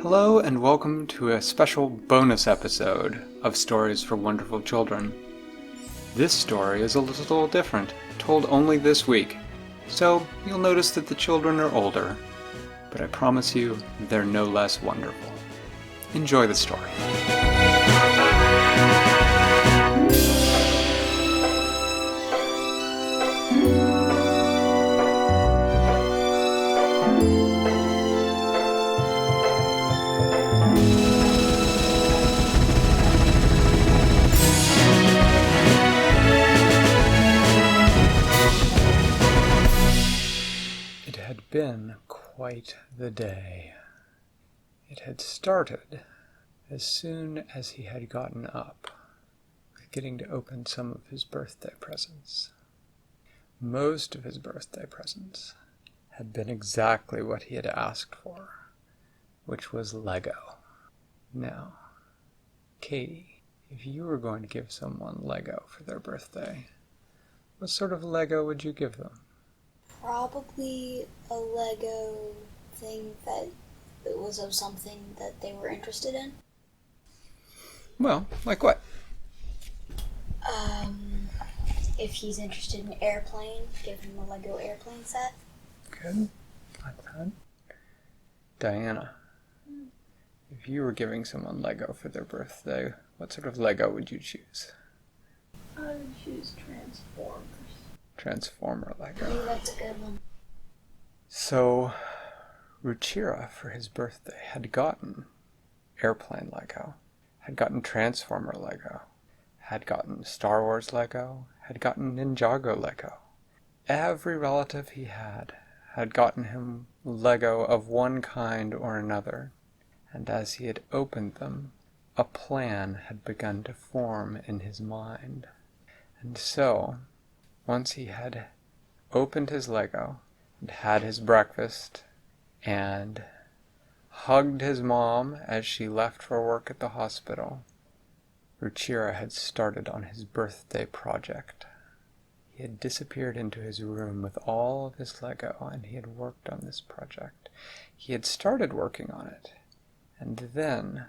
Hello and welcome to a special bonus episode of Stories for Wonderful Children. This story is a little different, told only this week, so you'll notice that the children are older, but I promise you they're no less wonderful. Enjoy the story. It had been quite the day. It had started as soon as he had gotten up, with getting to open some of his birthday presents. Most of his birthday presents had been exactly what he had asked for, which was Lego. Now, Katie, if you were going to give someone Lego for their birthday, what sort of Lego would you give them? Probably a Lego thing that it was of something that they were interested in. Well, like what? If he's interested in airplane, give him a Lego airplane set. Good. Like that. Diana, if you were giving someone Lego for their birthday, what sort of Lego would you choose? I would choose Transformers. Transformer Lego. Maybe that's a good one. So, Ruchira, for his birthday, had gotten airplane Lego, had gotten Transformer Lego, had gotten Star Wars Lego, had gotten Ninjago Lego. Every relative he had gotten him Lego of one kind or another, and as he had opened them, a plan had begun to form in his mind. And so, once he had opened his Lego, and had his breakfast, and hugged his mom as she left for work at the hospital, Ruchira had started on his birthday project. He had disappeared into his room with all of his Lego, and he had worked on this project. He had started working on it, and then,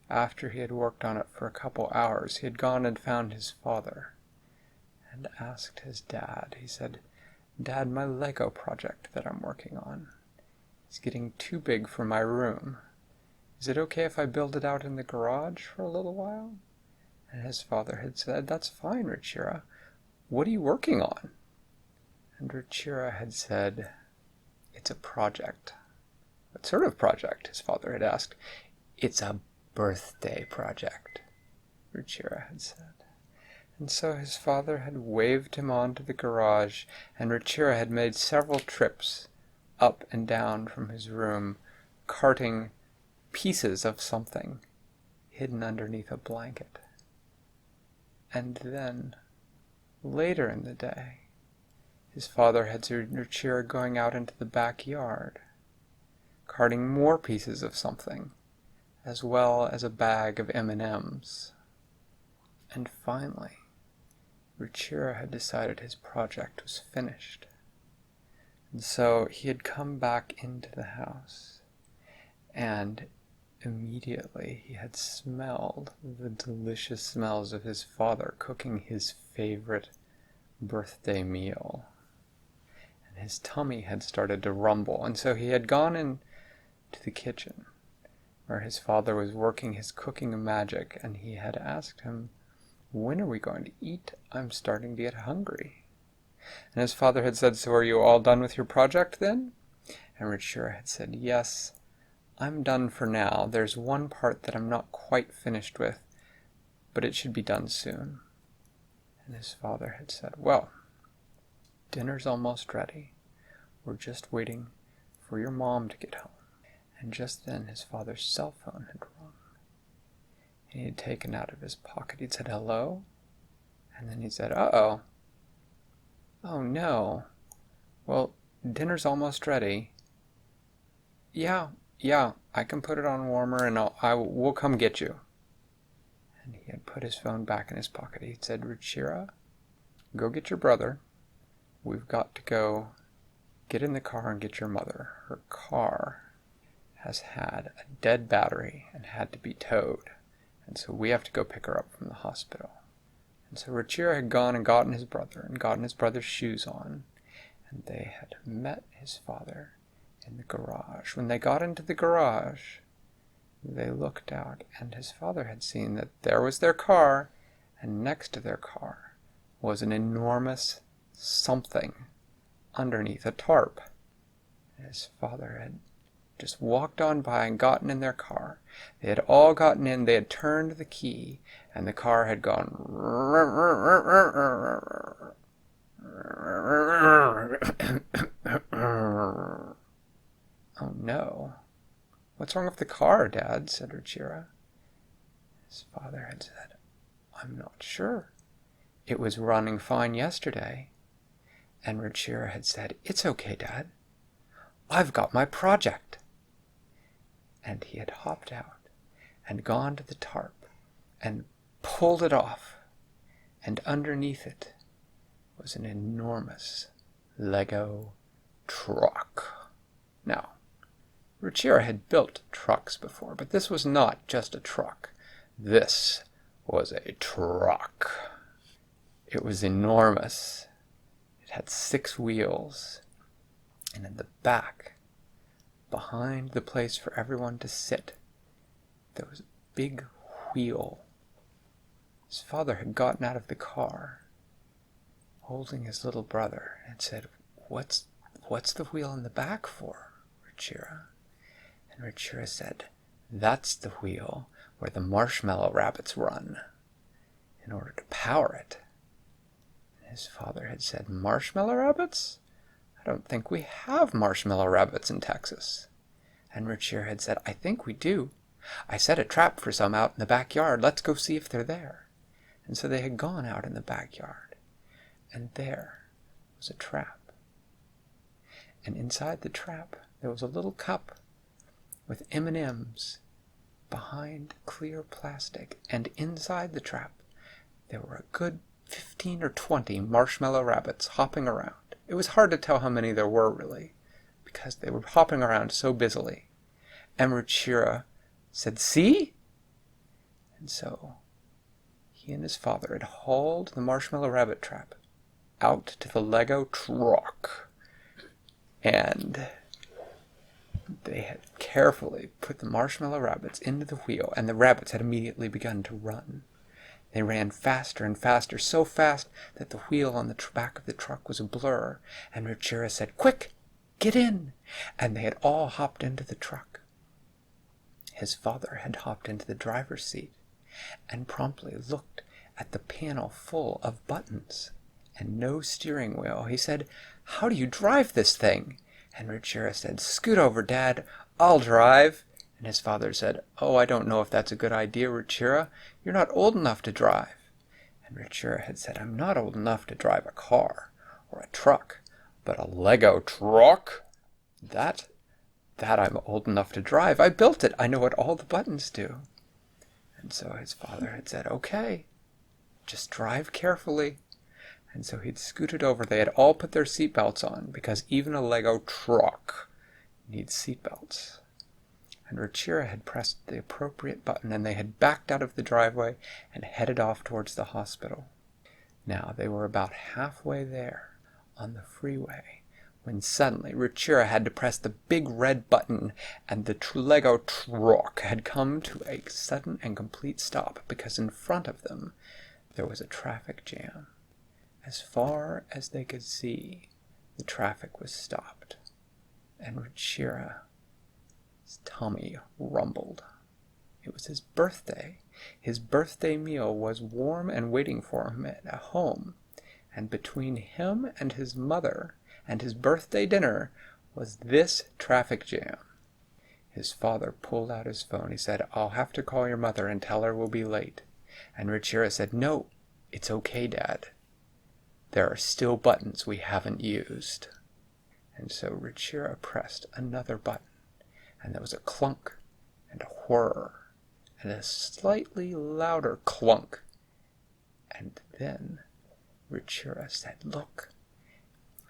after he had worked on it for a couple hours, he had gone and found his father, and asked his dad. He said, "Dad, my Lego project that I'm working on is getting too big for my room. Is it okay if I build it out in the garage for a little while?" And his father had said, "That's fine, Ruchira. What are you working on?" And Ruchira had said, "It's a project." "What sort of project?" his father had asked. "It's a birthday project," Ruchira had said. And so his father had waved him on to the garage, and Ruchira had made several trips up and down from his room, carting pieces of something hidden underneath a blanket. And then, later in the day, his father had seen Ruchira going out into the backyard, carting more pieces of something, as well as a bag of M&Ms. And finally, Ruchira had decided his project was finished. And so he had come back into the house, and immediately he had smelled the delicious smells of his father cooking his favorite birthday meal. And his tummy had started to rumble, and so he had gone into the kitchen, where his father was working his cooking magic, and he had asked him, "When are we going to eat? I'm starting to get hungry." And his father had said, "So are you all done with your project then?" And Ruchira had said, "Yes, I'm done for now. There's one part that I'm not quite finished with, but it should be done soon." And his father had said, "Well, dinner's almost ready. We're just waiting for your mom to get home." And just then his father's cell phone had rung. And he had taken out of his pocket. He'd said, "Hello?" And then he said, "Uh-oh. Oh, no. Well, dinner's almost ready." Yeah, I can put it on warmer and we'll come get you." And he had put his phone back in his pocket. He said, "Ruchira, go get your brother. We've got to go get in the car and get your mother. Her car has had a dead battery and had to be towed, and so we have to go pick her up from the hospital. And so Ruchira had gone and gotten his brother and gotten his brother's shoes on, and they had met his father in the garage. When they got into the garage, they looked out, and his father had seen that there was their car, and next to their car was an enormous something underneath a tarp. His father had just walked on by and gotten in their car. They had all gotten in, they had turned the key, and the car had gone. Oh no. What's wrong with the car, Dad? Said Ruchira. His father had said, I'm not sure. It was running fine yesterday. And Ruchira had said, It's okay, Dad. I've got my project. And he had hopped out and gone to the tarp and pulled it off, and underneath it was an enormous Lego truck. Now, Ruchira had built trucks before, but this was not just a truck. This was a truck. It was enormous. It had 6 wheels, and in the back, behind the place for everyone to sit, there was a big wheel. His father had gotten out of the car, holding his little brother, and said, What's the wheel in the back for, Ruchira? And Ruchira said, That's the wheel where the marshmallow rabbits run, in order to power it. And his father had said, Marshmallow rabbits? I don't think we have marshmallow rabbits in Texas. And Ruchira had said, I think we do. I set a trap for some out in the backyard. Let's go see if they're there. And so they had gone out in the backyard, and there was a trap. And inside the trap there was a little cup with M&Ms behind clear plastic, and inside the trap there were a good 15 or 20 marshmallow rabbits hopping around. It was hard to tell how many there were, really, because they were hopping around so busily. And Ruchira said, See? And so he and his father had hauled the marshmallow rabbit trap out to the Lego truck, and they had carefully put the marshmallow rabbits into the wheel, and the rabbits had immediately begun to run. They ran faster and faster, so fast that the wheel on the back of the truck was a blur, and Ruchira said, Quick, get in! And they had all hopped into the truck. His father had hopped into the driver's seat and promptly looked at the panel full of buttons and no steering wheel. He said, How do you drive this thing? And Ruchira said, Scoot over, Dad. I'll drive. And his father said, Oh, I don't know if that's a good idea, Ruchira. You're not old enough to drive. And Ruchira had said, I'm not old enough to drive a car or a truck, but a Lego truck? That I'm old enough to drive. I built it. I know what all the buttons do. And so his father had said, Okay, just drive carefully. And so he'd scooted over. They had all put their seatbelts on, because even a Lego truck needs seatbelts. And Ruchira had pressed the appropriate button, and they had backed out of the driveway and headed off towards the hospital. Now they were about halfway there on the freeway, when suddenly Ruchira had to press the big red button, and the Lego truck had come to a sudden and complete stop, because in front of them there was a traffic jam. As far as they could see, the traffic was stopped, and Ruchira's tummy rumbled. It was his birthday. His birthday meal was warm and waiting for him at home, and between him and his mother and his birthday dinner was this traffic jam. His father pulled out his phone. He said, I'll have to call your mother and tell her we'll be late. And Ruchira said, No, it's okay, Dad. There are still buttons we haven't used. And so Ruchira pressed another button, and there was a clunk and a whir and a slightly louder clunk. And then Ruchira said, Look.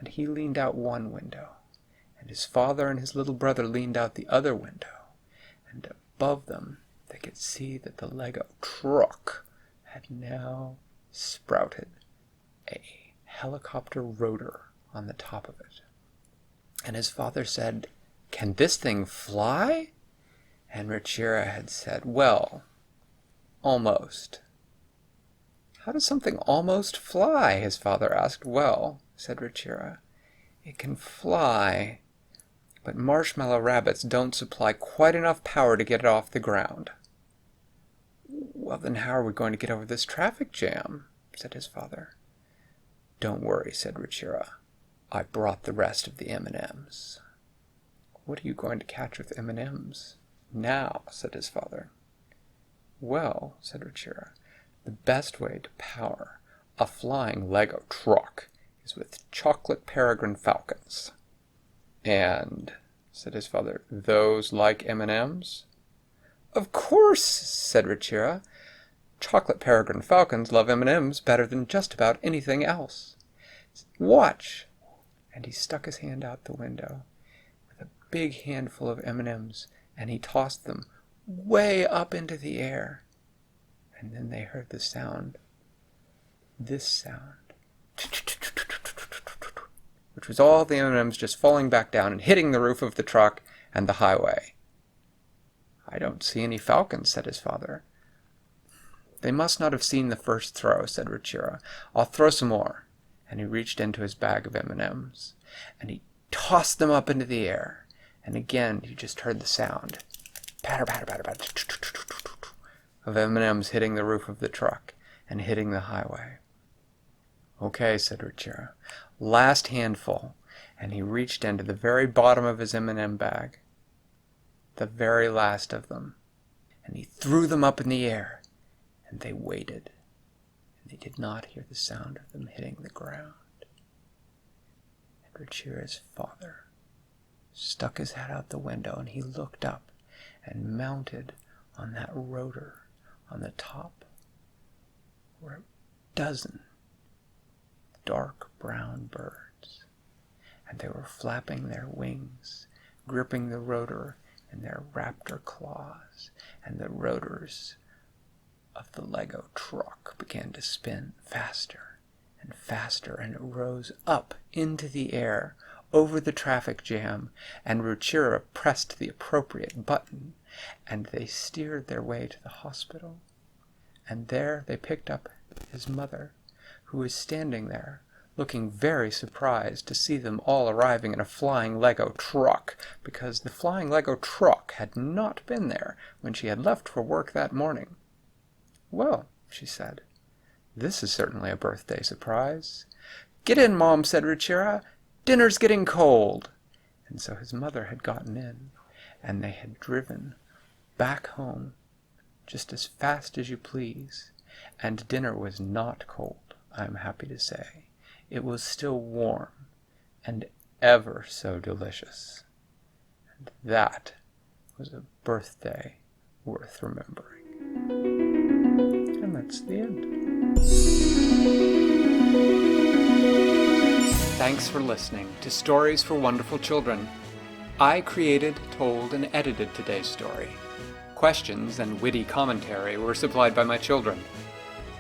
And he leaned out one window, and his father and his little brother leaned out the other window. and above them they could see that the Lego truck had now sprouted a helicopter rotor on the top of it. And his father said, "Can this thing fly?" And Ruchira had said, "Well, almost." "How does something almost fly?" his father asked. "Well," said Ruchira, "it can fly, but marshmallow rabbits don't supply quite enough power to get it off the ground." "Well, then how are we going to get over this traffic jam?" said his father. "Don't worry," said Ruchira. "I brought the rest of the M&Ms." "What are you going to catch with M&Ms now?" said his father. "Well," said Ruchira, "the best way to power a flying Lego truck is with chocolate peregrine falcons." "And," said his father, "those like M&Ms?" "Of course," said Ruchira. "Chocolate peregrine falcons love M&Ms better than just about anything else. Watch." And he stuck his hand out the window with a big handful of M&Ms, and he tossed them way up into the air. And then they heard the sound, this sound, which was all the M&Ms just falling back down and hitting the roof of the truck and the highway. "I don't see any falcons," said his father. "They must not have seen the first throw," said Ruchira. "I'll throw some more." And he reached into his bag of M&Ms, and he tossed them up into the air. And again you just heard the sound, patter, patter, patter, patter, of M&Ms hitting the roof of the truck and hitting the highway. "Okay," said Ruchira. "Last handful." And he reached into the very bottom of his M&M bag, the very last of them, and he threw them up in the air, and they waited, and they did not hear the sound of them hitting the ground. And Ruchira's father stuck his head out the window, and he looked up, and mounted on that rotor on the top were a dozen dark brown birds, and they were flapping their wings, gripping the rotor in their raptor claws, and the rotors of the Lego truck began to spin faster and faster, and it rose up into the air over the traffic jam, and Ruchira pressed the appropriate button, and they steered their way to the hospital. And there they picked up his mother, who was standing there, looking very surprised to see them all arriving in a flying Lego truck, because the flying Lego truck had not been there when she had left for work that morning. "Well," she said, "this is certainly a birthday surprise." "Get in, Mom," said Ruchira. "Dinner's getting cold." And so his mother had gotten in, and they had driven back home just as fast as you please, and dinner was not cold, I am happy to say. It was still warm, and ever so delicious. And that was a birthday worth remembering. And that's the end. Thanks for listening to Stories for Wonderful Children. I created, told, and edited today's story. Questions and witty commentary were supplied by my children.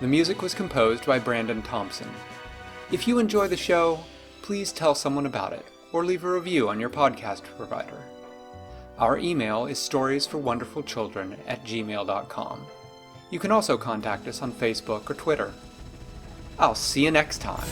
The music was composed by Brandon Thompson. If you enjoy the show, please tell someone about it, or leave a review on your podcast provider. Our email is storiesforwonderfulchildren@gmail.com. You can also contact us on Facebook or Twitter. I'll see you next time.